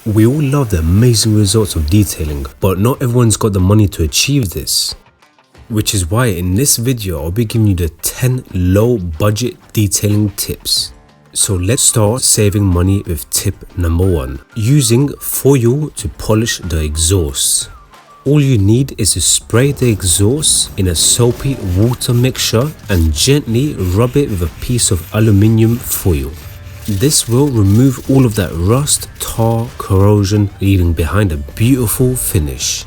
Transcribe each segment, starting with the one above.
We all love the amazing results of detailing, but not everyone's got the money to achieve this. Which is why in this video I'll be giving you the 10 low budget detailing tips. So let's start saving money with tip number 1. Using foil to polish the exhaust. All you need is to spray the exhaust in a soapy water mixture and gently rub it with a piece of aluminium foil. This will remove all of that rust, tar, corrosion, leaving behind a beautiful finish.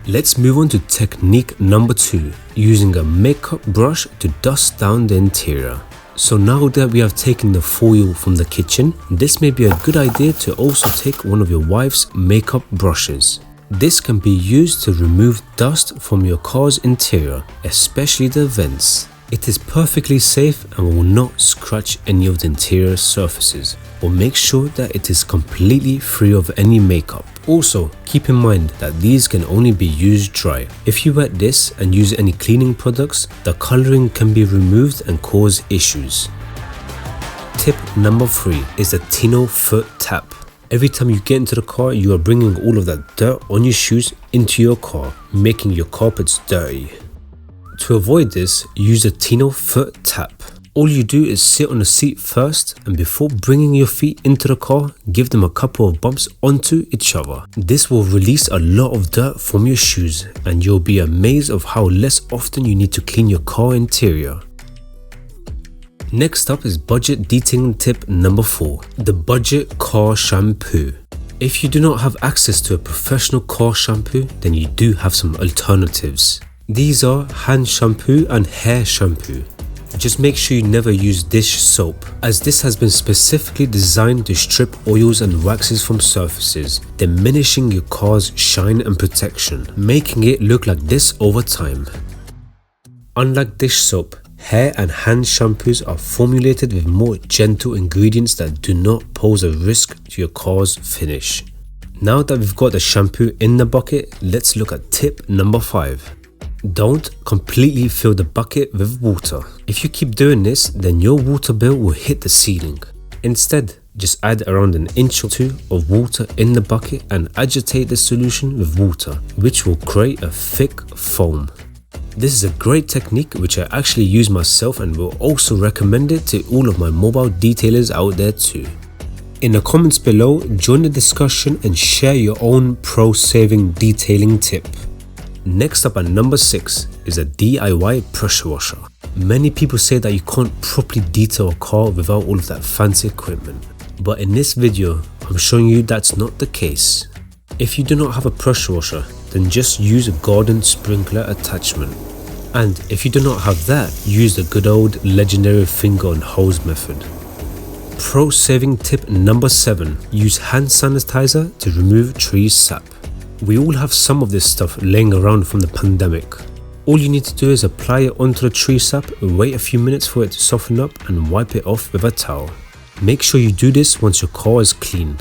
Let's move on to technique number 2, using a makeup brush to dust down the interior. So now that we have taken the foil from the kitchen, this may be a good idea to also take one of your wife's makeup brushes. This can be used to remove dust from your car's interior, especially the vents. It is perfectly safe and will not scratch any of the interior surfaces, or make sure that it is completely free of any makeup. Also, keep in mind that these can only be used dry. If you wet this and use any cleaning products, the coloring can be removed and cause issues. Tip number 3 is the Tino foot tap. Every time you get into the car, you are bringing all of that dirt on your shoes into your car, making your carpets dirty. To avoid this, use a Tino foot tap. All you do is sit on the seat first, and before bringing your feet into the car, give them a couple of bumps onto each other. This will release a lot of dirt from your shoes, and you'll be amazed of how less often you need to clean your car interior. Next up is budget detailing tip number 4, the budget car shampoo. If you do not have access to a professional car shampoo, then you do have some alternatives. These are hand shampoo and hair shampoo. Just make sure you never use dish soap, as this has been specifically designed to strip oils and waxes from surfaces, diminishing your car's shine and protection, making it look like this over time. Unlike dish soap, hair and hand shampoos are formulated with more gentle ingredients that do not pose a risk to your car's finish. Now that we've got the shampoo in the bucket, let's look at tip number 5. Don't completely fill the bucket with water. If you keep doing this, then your water bill will hit the ceiling. Instead, just add around an inch or 2 of water in the bucket and agitate the solution with water, which will create a thick foam. This is a great technique which I actually use myself and will also recommend it to all of my mobile detailers out there too. In the comments below, join the discussion and share your own pro-saving detailing tip. Next up at number 6 is a DIY pressure washer. Many people say that you can't properly detail a car without all of that fancy equipment. But in this video, I'm showing you that's not the case. If you do not have a pressure washer, then just use a garden sprinkler attachment. And if you do not have that, use the good old legendary finger and hose method. Pro saving tip number 7, use hand sanitizer to remove tree sap. We all have some of this stuff laying around from the pandemic. All you need to do is apply it onto the tree sap, wait a few minutes for it to soften up and wipe it off with a towel. Make sure you do this once your car is clean.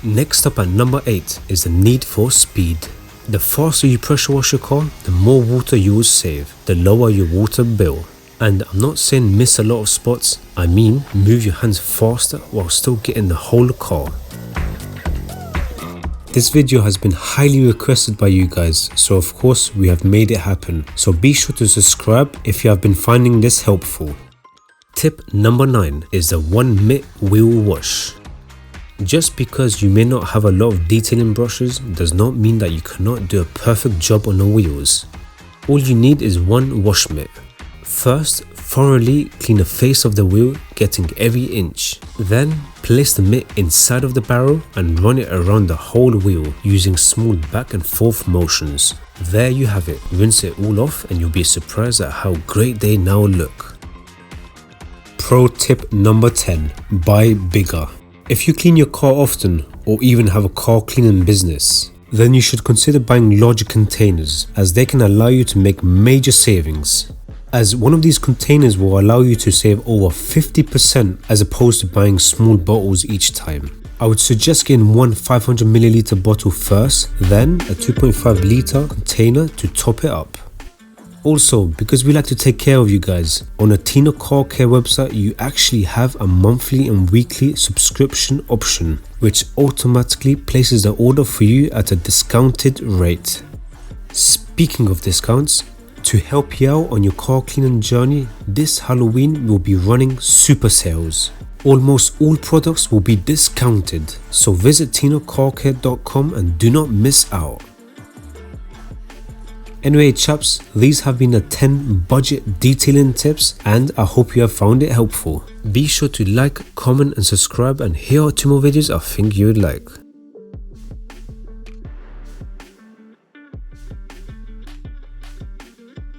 Next up at number 8 is the need for speed. The faster you pressure wash your car, the more water you will save, the lower your water bill. And I'm not saying miss a lot of spots, I mean move your hands faster while still getting the whole car. This video has been highly requested by you guys, so of course we have made it happen. So be sure to subscribe if you have been finding this helpful. Tip number 9 is the 1 mitt wheel wash. Just because you may not have a lot of detailing brushes does not mean that you cannot do a perfect job on the wheels. All you need is 1 wash mitt. First, thoroughly clean the face of the wheel, getting every inch. Then, place the mitt inside of the barrel and run it around the whole wheel using small back and forth motions. There you have it. Rinse it all off and you'll be surprised at how great they now look. Pro tip number 10, buy bigger. If you clean your car often or even have a car cleaning business, then you should consider buying larger containers, as they can allow you to make major savings. As one of these containers will allow you to save over 50% as opposed to buying small bottles each time. I would suggest getting one 500ml bottle first, then a 2.5 litre container to top it up. Also, because we like to take care of you guys, on the Tino Car Care website you actually have a monthly and weekly subscription option, which automatically places the order for you at a discounted rate. Speaking of discounts, to help you out on your car cleaning journey, this Halloween we'll be running super sales. Almost all products will be discounted, so visit tinocarcare.com and do not miss out. Anyway chaps, these have been the 10 budget detailing tips and I hope you have found it helpful. Be sure to like, comment and subscribe, and here are 2 more videos I think you would like.